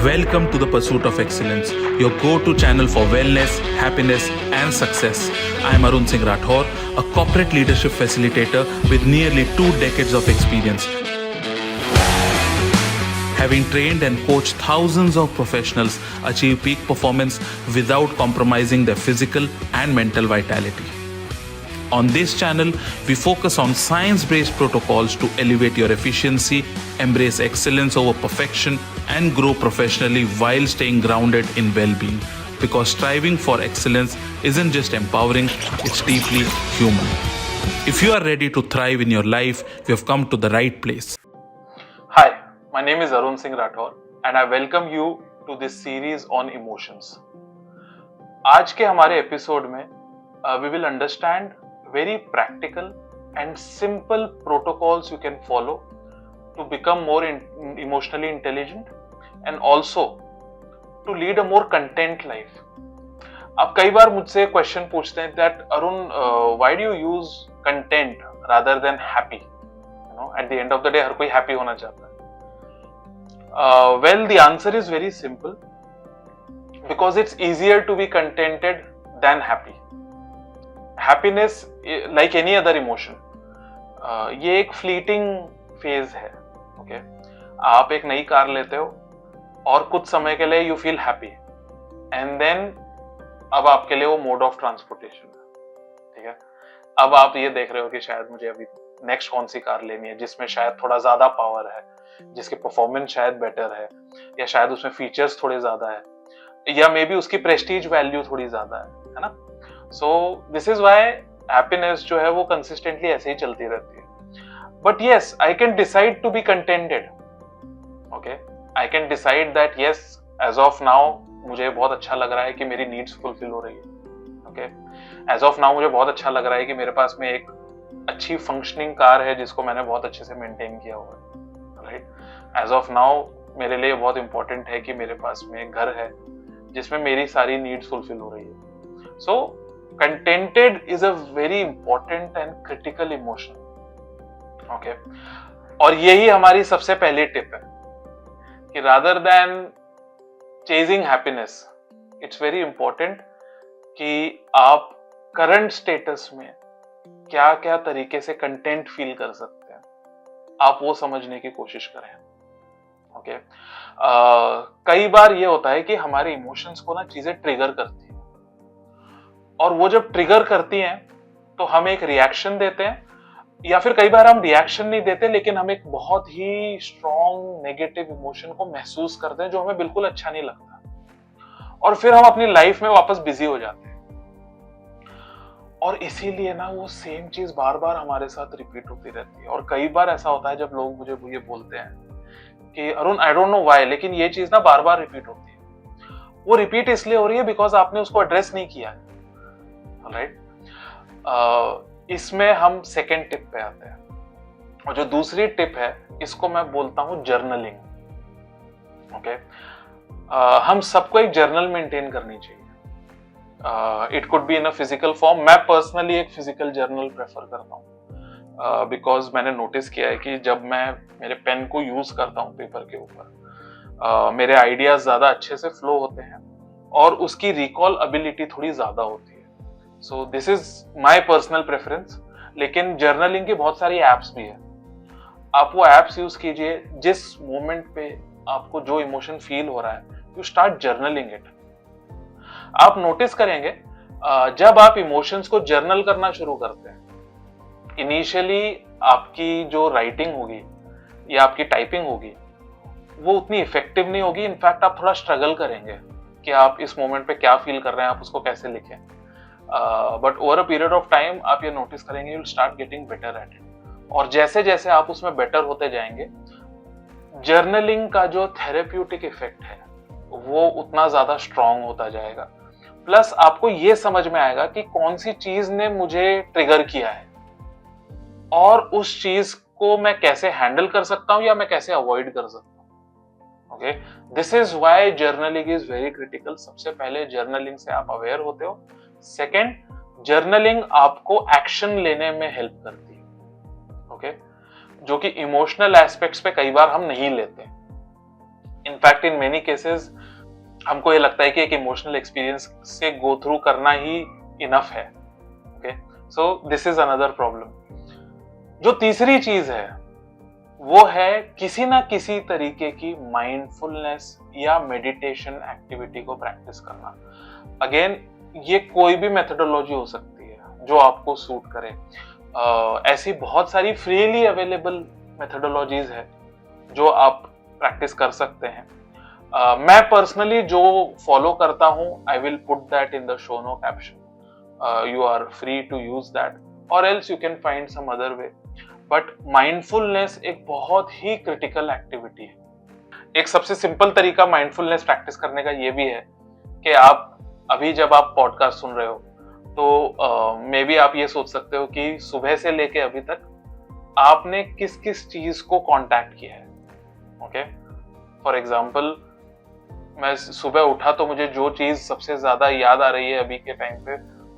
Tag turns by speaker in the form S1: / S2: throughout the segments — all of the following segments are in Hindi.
S1: Welcome to the Pursuit of Excellence, your go-to channel for wellness, happiness and success. I am Arun Singh Rathore, a corporate leadership facilitator with nearly 2 decades of experience. Having trained and coached thousands of professionals achieve peak performance without compromising their physical and mental vitality. On this channel, we focus on science-based protocols to elevate your efficiency, embrace excellence over perfection, and grow professionally while staying grounded in well-being. Because striving for excellence isn't just empowering, it's deeply human. If you are ready to thrive in your life, you have come to the right place.
S2: Hi, my name is Arun Singh Rathore and I welcome you to this series on emotions. आज के हमारे एपिसोड में we will understand very practical and simple protocols you can follow to become more emotionally intelligent and also to lead a more content life. आप कई बार मुझसे क्वेश्चन पूछते हैं that Arun, why do you use content rather than happy? You know, at the end of the day हर कोई happy होना चाहता है. Well, the answer is very simple because it's easier to be contented than happy. Happiness, like any other emotion, ये एक फ्लीटिंग फेज है. ओके, आप एक नई कार लेते हो और कुछ समय के लिए you feel happy and then अब आपके लिए वो मोड ऑफ ट्रांसपोर्टेशन है. ठीक है, अब आप ये देख रहे हो कि शायद मुझे अभी नेक्स्ट कौन सी कार लेनी है जिसमें शायद थोड़ा ज्यादा पावर है, जिसकी परफॉर्मेंस शायद बेटर है, या शायद उसमें फीचर्स थोड़े ज्यादा है, या मे बी उसकी प्रेस्टीज वैल्यू थोड़ी ज्यादा है ना. So this is why happiness जो है वो कंसिस्टेंटली ऐसे ही चलती रहती है. But yes, I can decide to be contented. Okay, I can decide that yes, as of now मुझे बहुत अच्छा लग रहा है कि मेरी नीड्स फुलफिल हो रही है. ओके, एज ऑफ नाउ मुझे बहुत अच्छा लग रहा है कि मेरे पास में एक अच्छी फंक्शनिंग कार है जिसको मैंने बहुत अच्छे से मेंटेन किया हुआ है. राइट, एज ऑफ नाउ मेरे लिए बहुत इंपॉर्टेंट है कि मेरे पास में एक घर है जिसमें मेरी सारी नीड्स फुलफिल हो रही है. सो contented is a very important and critical emotion. Okay, और यही हमारी सबसे पहली टिप है कि rather than chasing happiness, it's very important कि आप current status में क्या क्या तरीके से content feel कर सकते हैं, आप वो समझने की कोशिश करें. ओके, कई बार ये होता है कि हमारे इमोशंस को ना चीजें ट्रिगर करती हैं, और वो जब ट्रिगर करती हैं तो हम एक रिएक्शन देते हैं, या फिर कई बार हम रिएक्शन नहीं देते लेकिन हम एक बहुत ही स्ट्रॉन्ग नेगेटिव इमोशन को महसूस करते हैं जो हमें बिल्कुल अच्छा नहीं लगता, और फिर हम अपनी लाइफ में वापस बिजी हो जाते हैं. और इसीलिए ना वो सेम चीज बार बार हमारे साथ रिपीट होती रहती है. और कई बार ऐसा होता है जब लोग मुझे ये बोलते हैं कि Arun, I don't know why, लेकिन ये चीज ना बार बार रिपीट होती है. वो रिपीट इसलिए हो रही है बिकॉज आपने उसको एड्रेस नहीं किया है. राइट, इसमें हम सेकेंड टिप पे आते हैं, और जो दूसरी टिप है इसको मैं बोलता हूं जर्नलिंग. ओके, हम सबको एक जर्नल मेंटेन करनी चाहिए. It could be in a physical form. मैं पर्सनली एक फिजिकल जर्नल प्रेफर करता हूँ बिकॉज मैंने नोटिस किया है कि जब मैं मेरे पेन को यूज करता हूँ पेपर के ऊपर, मेरे आइडियाज ज्यादा अच्छे से फ्लो होते हैं और उसकी रिकॉल एबिलिटी थोड़ी ज्यादा होती है. सो this is my personal preference. लेकिन जर्नलिंग की बहुत सारी एप्स भी है. आप वो एप्स यूज कीजिए जिस मोमेंट पे आपको जो इमोशन फील हो रहा है, यू स्टार्ट जर्नलिंग इट. आप नोटिस करेंगे जब आप इमोशंस को जर्नल करना शुरू करते हैं, इनिशियली आपकी जो राइटिंग होगी या आपकी टाइपिंग होगी वो उतनी इफेक्टिव नहीं होगी. इनफैक्ट आप थोड़ा स्ट्रगल करेंगे कि आप इस मोमेंट पे क्या फील कर रहे हैं, आप उसको कैसे लिखें. But over a period of time आप ये नोटिस करेंगे, you will start getting better at it. और जैसे जैसे आप उसमें बेटर होते जाएंगे, जर्नलिंग का जो थेरेप्यूटिक इफेक्ट है वो उतना ज्यादा स्ट्रांग होता जाएगा. प्लस आपको ये समझ में आएगा कि कौन सी चीज ने मुझे ट्रिगर किया है और उस चीज को मैं कैसे हैंडल कर सकता हूं या मैं कैसे अवॉइड कर सकता हूं. Okay, this is why journaling is very critical. सबसे पहले जर्नलिंग से आप अवेयर होते हो. सेकेंड, जर्नलिंग आपको एक्शन लेने में हेल्प करती है. ओके, जो कि इमोशनल एस्पेक्ट्स पे कई बार हम नहीं लेते. इनफैक्ट इन मेनी केसेस हमको ये लगता है कि एक इमोशनल एक्सपीरियंस से गो थ्रू करना ही इनफ है. Okay, so this is another problem. जो तीसरी चीज है वो है किसी ना किसी तरीके की माइंडफुलनेस या मेडिटेशन एक्टिविटी को प्रैक्टिस करना. अगेन, ये कोई भी मेथोडोलॉजी हो सकती है जो आपको सूट करे. ऐसी बहुत सारी फ्रीली अवेलेबल मेथोडोलॉजीज है जो आप प्रैक्टिस कर सकते हैं. मैं पर्सनली जो फॉलो करता हूं, I will put that in the show no caption. You are free to use that or else you can find some other way. But mindfulness एक बहुत ही क्रिटिकल एक्टिविटी है. एक सबसे सिंपल तरीका माइंडफुलनेस प्रैक्टिस करने का ये भी है कि आप अभी जब आप पॉडकास्ट सुन रहे हो तो मे बी आप ये सोच सकते हो कि सुबह से लेके अभी तक आपने किस किस चीज को कांटेक्ट किया है. ओके, फॉर एग्जांपल, मैं सुबह उठा तो मुझे जो चीज सबसे ज्यादा याद आ रही है अभी के टाइम पे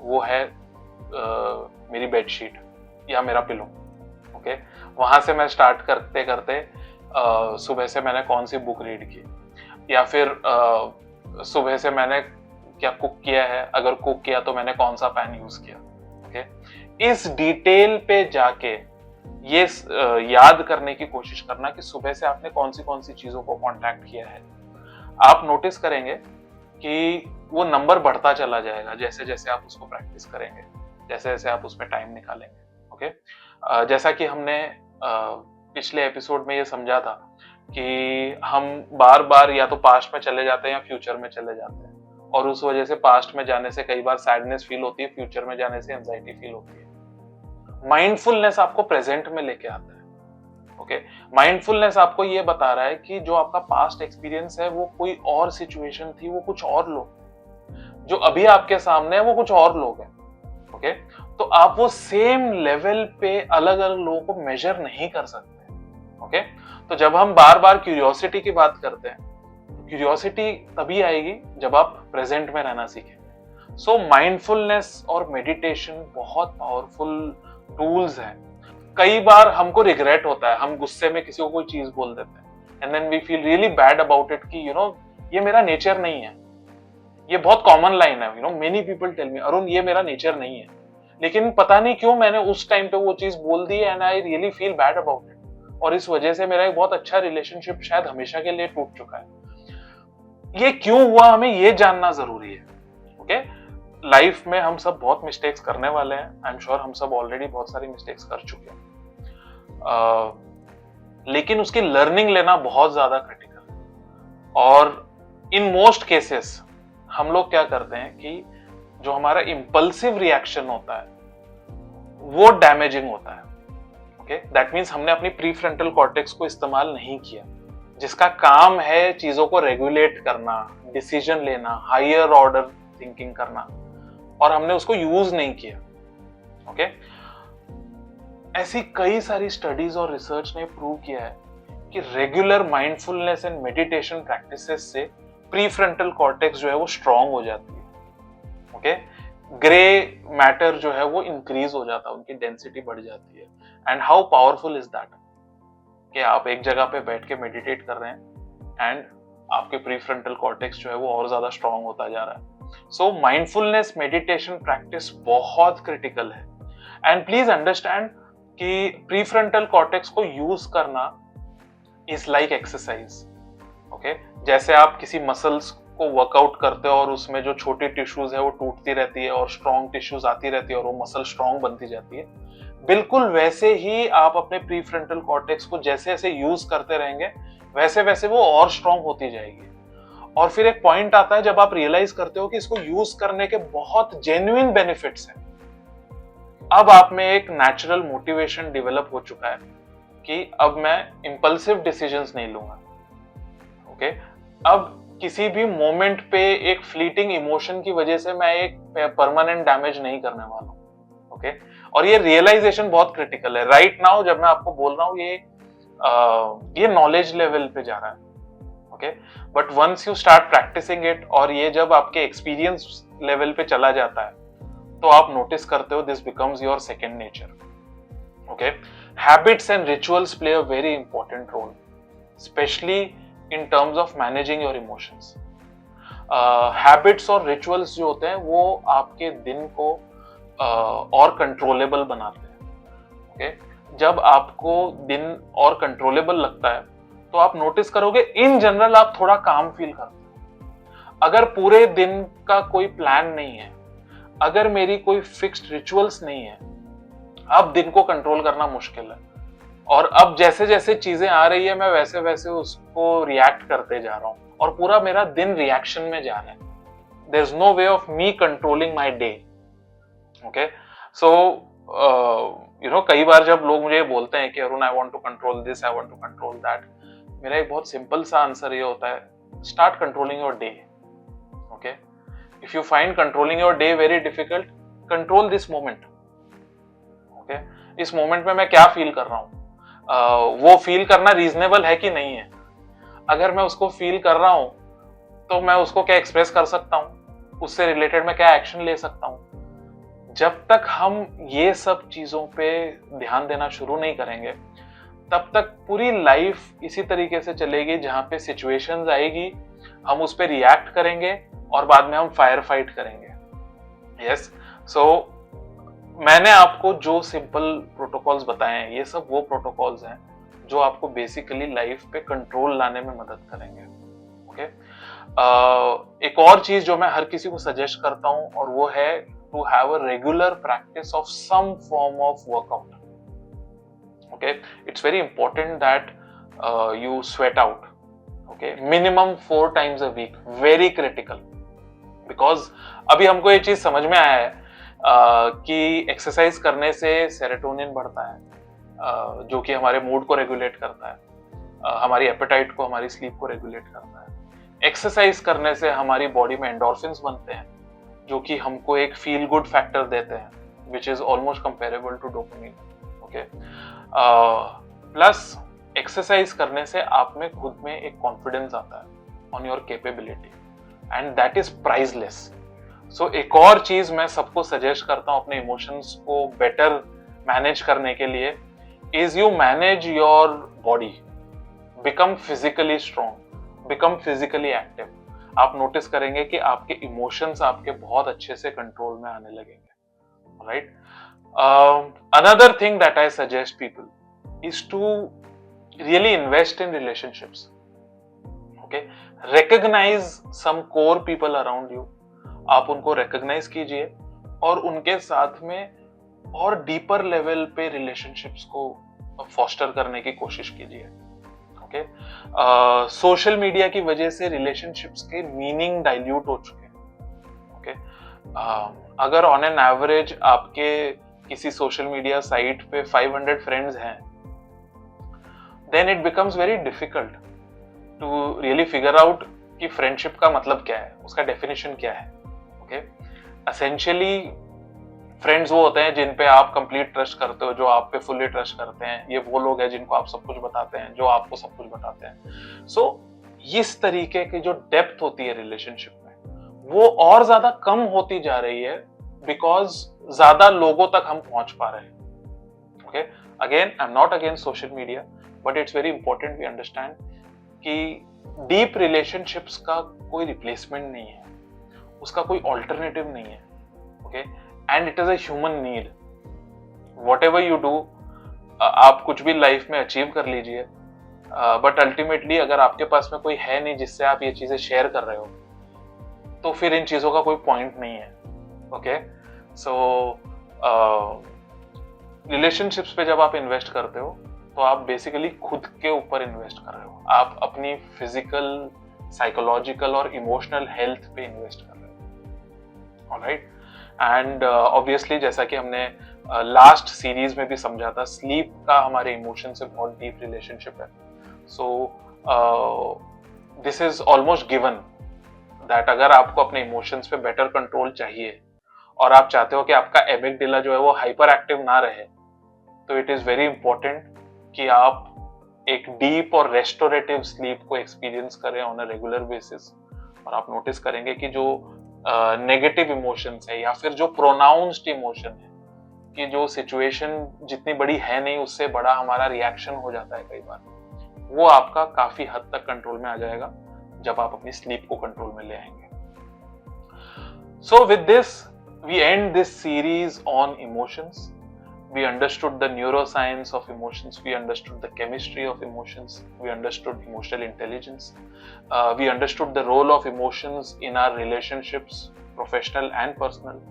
S2: वो है मेरी बेडशीट या मेरा पिलो. ओके, वहां से मैं स्टार्ट करते करते सुबह से मैंने कौन सी बुक रीड की, या फिर सुबह से मैंने क्या कुक किया है, अगर कुक किया तो मैंने कौन सा पैन यूज किया. ओके, इस डिटेल पे जाके ये याद करने की कोशिश करना कि सुबह से आपने कौन सी चीजों को कांटेक्ट किया है. आप नोटिस करेंगे कि वो नंबर बढ़ता चला जाएगा जैसे जैसे आप उसको प्रैक्टिस करेंगे, जैसे जैसे आप उसमें टाइम निकालेंगे. ओके, जैसा कि हमने पिछले एपिसोड में ये समझा था कि हम बार बार या तो पास्ट में चले जाते हैं या फ्यूचर में चले जाते हैं, और उस वजह से पास्ट में जाने से कई बार सैडनेस फील होती है, फ्यूचर में जाने से एंजाइटी फील होती है. माइंडफुलनेस आपको प्रेजेंट में लेके आता है. ओके, माइंडफुलनेस आपको ये बता रहा है कि जो आपका पास्ट एक्सपीरियंस है वो कोई और सिचुएशन थी, वो कुछ और लोग, जो अभी आपके सामने है वो कुछ और लोग हैं. ओके, तो आप वो सेम लेवल पे अलग अलग लोगों को मेजर नहीं कर सकते. ओके, तो जब हम बार बार क्यूरियोसिटी की बात करते हैं, क्यूरियोसिटी तभी आएगी जब आप प्रेजेंट में रहना सीखें. सो माइंडफुलनेस और मेडिटेशन बहुत पावरफुल टूल्स हैं. कई बार हमको रिग्रेट होता है, हम गुस्से में किसी को कोई चीज बोल देते हैं and then we feel really bad about it कि ये मेरा नेचर नहीं है. ये बहुत कॉमन लाइन है, many people tell me, Arun ये मेरा नेचर नहीं है, लेकिन पता नहीं क्यों मैंने उस टाइम पे वो चीज बोल दी and I really feel bad about it, और इस वजह से मेरा एक बहुत अच्छा रिलेशनशिप शायद हमेशा के लिए टूट चुका है. ये क्यों हुआ, हमें ये जानना जरूरी है. ओके, लाइफ में हम सब बहुत मिस्टेक्स करने वाले हैं. आई एम श्योर हम सब ऑलरेडी बहुत सारी मिस्टेक्स कर चुके हैं, लेकिन उसकी लर्निंग लेना बहुत ज्यादा क्रिटिकल है. और इन मोस्ट केसेस हम लोग क्या करते हैं कि जो हमारा इंपल्सिव रिएक्शन होता है वो डैमेजिंग होता है. ओके, दैट मीन्स हमने अपनी प्रीफ्रंटल कॉर्टेक्स को इस्तेमाल नहीं किया, जिसका काम है चीजों को रेगुलेट करना, डिसीजन लेना, हायर ऑर्डर थिंकिंग करना, और हमने उसको यूज नहीं किया. ओके, ऐसी कई सारी स्टडीज और रिसर्च ने प्रूव किया है कि regular mindfulness and meditation practices से प्रीफ्रंटल कॉर्टेक्स जो है वो स्ट्रांग हो जाती है. ओके, ग्रे मैटर जो है वो इंक्रीज हो जाता है, उनकी डेंसिटी बढ़ जाती है. And how powerful is that कि आप एक जगह पे बैठ के मेडिटेट कर रहे हैं एंड आपके प्रीफ्रंटल कॉर्टेक्स जो है वो और ज्यादा स्ट्रांग होता जा रहा है. सो माइंडफुलनेस मेडिटेशन प्रैक्टिस बहुत क्रिटिकल है. एंड प्लीज अंडरस्टैंड कि प्रीफ्रंटल कॉर्टेक्स को यूज करना इज लाइक एक्सरसाइज. ओके, जैसे आप किसी मसल्स को वर्कआउट करते हो और उसमें जो छोटी टिश्यूज है वो टूटती रहती है और स्ट्रॉन्ग टिश्यूज आती रहती है और वो मसल स्ट्रॉन्ग बनती जाती है, बिल्कुल वैसे ही आप अपने प्रीफ्रंटल कॉर्टेक्स को जैसे जैसे यूज करते रहेंगे वैसे वैसे वो और स्ट्रॉन्ग होती जाएगी. और फिर एक पॉइंट आता है जब आप रियलाइज करते हो कि इसको यूज करने के बहुत जेन्युइन बेनिफिट्स हैं. अब आप में एक नेचुरल मोटिवेशन डेवलप हो चुका है कि अब मैं इंपल्सिव डिसीजंस नहीं लूंगा. ओके, अब किसी भी मोमेंट पे एक फ्लीटिंग इमोशन की वजह से मैं एक परमानेंट डैमेज नहीं करने वाला हूं. ओके, और ये रियलाइजेशन बहुत क्रिटिकल है. राइट नाउ जब मैं आपको बोल रहा हूं ये नॉलेज लेवल पे जा रहा है. Okay, but once you start practicing it और ये जब आपके एक्सपीरियंस लेवल पे चला जाता है तो आप नोटिस करते हो this becomes your second nature. Okay, habits and rituals play a very important role, especially in terms of managing your emotions. Habits और रिचुअल्स जो होते हैं वो आपके दिन को और कंट्रोलेबल बनाते हैं। ओके, जब आपको दिन और कंट्रोलेबल लगता है तो आप नोटिस करोगे इन जनरल आप थोड़ा काम फील करते हो। अगर पूरे दिन का कोई प्लान नहीं है, अगर मेरी कोई फिक्स्ड रिचुअल्स नहीं है, अब दिन को कंट्रोल करना मुश्किल है। और अब जैसे जैसे चीजें आ रही है मैं वैसे वैसे उसको रिएक्ट करते जा रहा हूं और पूरा मेरा दिन रिएक्शन में जा रहा है। There is no way of me controlling my day. Okay, so कई बार जब लोग मुझे बोलते हैं कि Arun I want to control this, I want to control that, मेरा एक बहुत सिंपल सा आंसर ये होता है, start controlling your day. Okay, if you find controlling your day very difficult, control this moment. Okay, इस मोमेंट में मैं क्या फील कर रहा हूं, वो फील करना रीजनेबल है कि नहीं है। अगर मैं उसको फील कर रहा हूं तो मैं उसको क्या एक्सप्रेस कर सकता हूं, उससे रिलेटेड मैं क्या एक्शन ले सकता हूं। जब तक हम ये सब चीजों पे ध्यान देना शुरू नहीं करेंगे तब तक पूरी लाइफ इसी तरीके से चलेगी जहां पे सिचुएशंस आएगी, हम उस पर रिएक्ट करेंगे और बाद में हम फायर फाइट करेंगे। यस, सो मैंने आपको जो सिंपल प्रोटोकॉल्स बताए हैं ये सब वो प्रोटोकॉल्स हैं जो आपको बेसिकली लाइफ पे कंट्रोल लाने में मदद करेंगे। ओके, एक और चीज जो मैं हर किसी को सजेस्ट करता हूं और वो है to have a regular practice of some form of workout. Okay, it's very important that you sweat out. Okay, minimum 4 times a week, very critical, because अभी हमको ये चीज समझ में आया है कि एक्सरसाइज करने से सेरोटोनिन बढ़ता है, जो कि हमारे मूड को रेगुलेट करता है, हमारी एपेटाइट को, हमारी स्लीप को रेगुलेट करता है। एक्सरसाइज करने से हमारी बॉडी में एंडोर्फिन्स बनते हैं जो कि हमको एक फील गुड फैक्टर देते हैं, which is almost comparable to dopamine. Okay, plus exercise करने से आप में खुद में एक कॉन्फिडेंस आता है on your capability and that is priceless. So एक और चीज मैं सबको सजेस्ट करता हूं अपने इमोशंस को बेटर मैनेज करने के लिए, is you manage your body, become physically strong, become physically active. आप नोटिस करेंगे कि आपके इमोशंस आपके बहुत अच्छे से कंट्रोल में आने लगेंगे। Right, another thing that I suggest people is to really invest in relationships. Okay, recognize some core people around you, आप उनको रिकॉग्नाइज कीजिए और उनके साथ में और डीपर लेवल पे रिलेशनशिप्स को फॉस्टर करने की कोशिश कीजिए। ओके, सोशल मीडिया की वजह से रिलेशनशिप्स के मीनिंग डाइल्यूट हो चुके हैं। ओके, अगर ऑन एन एवरेज आपके किसी सोशल मीडिया साइट पे 500 फ्रेंड्स हैं, then it becomes very difficult to really figure out कि फ्रेंडशिप का मतलब क्या है, उसका डेफिनेशन क्या है। ओके, एसेंशियली फ्रेंड्स वो होते हैं जिन पे आप कंप्लीट ट्रस्ट करते हो, जो आप पे फुल्ली ट्रस्ट करते हैं। ये वो लोग हैं जिनको आप सब कुछ बताते हैं, जो आपको सब कुछ बताते हैं। सो इस तरीके की जो डेप्थ होती है रिलेशनशिप में वो और ज्यादा कम होती जा रही है बिकॉज ज्यादा लोगों तक हम पहुंच पा रहे हैं। Okay, again I am not against social media, but it's very important we understand कि डीप रिलेशनशिप्स का कोई रिप्लेसमेंट नहीं है, उसका कोई ऑल्टरनेटिव नहीं है। Okay, and it is a human need. What ever you do, आप कुछ भी लाइफ में अचीव कर लीजिए, बट अल्टीमेटली अगर आपके पास में कोई है नहीं जिससे आप ये चीजें शेयर कर रहे हो तो फिर इन चीजों का कोई पॉइंट नहीं है। ओके, सो रिलेशनशिप्स पे जब आप इन्वेस्ट करते हो तो आप बेसिकली खुद के ऊपर इन्वेस्ट कर रहे हो, आप अपनी फिजिकल, साइकोलॉजिकल और इमोशनल हेल्थ पे इन्वेस्ट कर रहे हो। ऑलराइट, एंड ऑब्वियसली जैसा कि हमने लास्ट सीरीज में भी समझा था, स्लीप का हमारे इमोशन से बहुत डीप रिलेशनशिप है। सो this is almost given that अगर आपको अपने इमोशंस पे बेटर कंट्रोल चाहिए और आप चाहते हो कि आपका एमिगडाला जो है वो हाइपर एक्टिव ना रहे, तो इट इज वेरी इंपॉर्टेंट कि आप एक डीप और रेस्टोरेटिव स्लीप को एक्सपीरियंस करें ऑन अ रेगुलर बेसिस। और आप नोटिस करेंगे कि जो नेगेटिव इमोशंस है या फिर जो प्रोनाउंस्ड इमोशन है, कि जो सिचुएशन जितनी बड़ी है नहीं उससे बड़ा हमारा रिएक्शन हो जाता है कई बार, वो आपका काफी हद तक कंट्रोल में आ जाएगा जब आप अपनी स्लीप को कंट्रोल में ले आएंगे. So with this, we end this series on emotions. We understood the neuroscience of emotions. We understood the chemistry of emotions. We understood emotional intelligence. We understood the role of emotions in our relationships, professional and personal.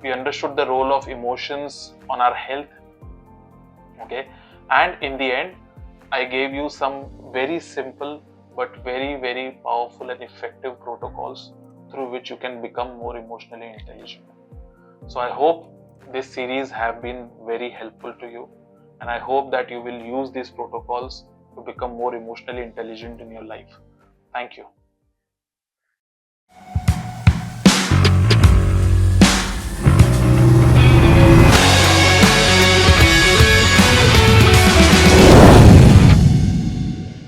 S2: We understood the role of emotions on our health. Okay, and in the end, I gave you some very simple but very powerful and effective protocols through which you can become more emotionally intelligent. So I hope this series have been very helpful to you, and I hope that you will use these protocols to become more emotionally intelligent in your life. Thank you.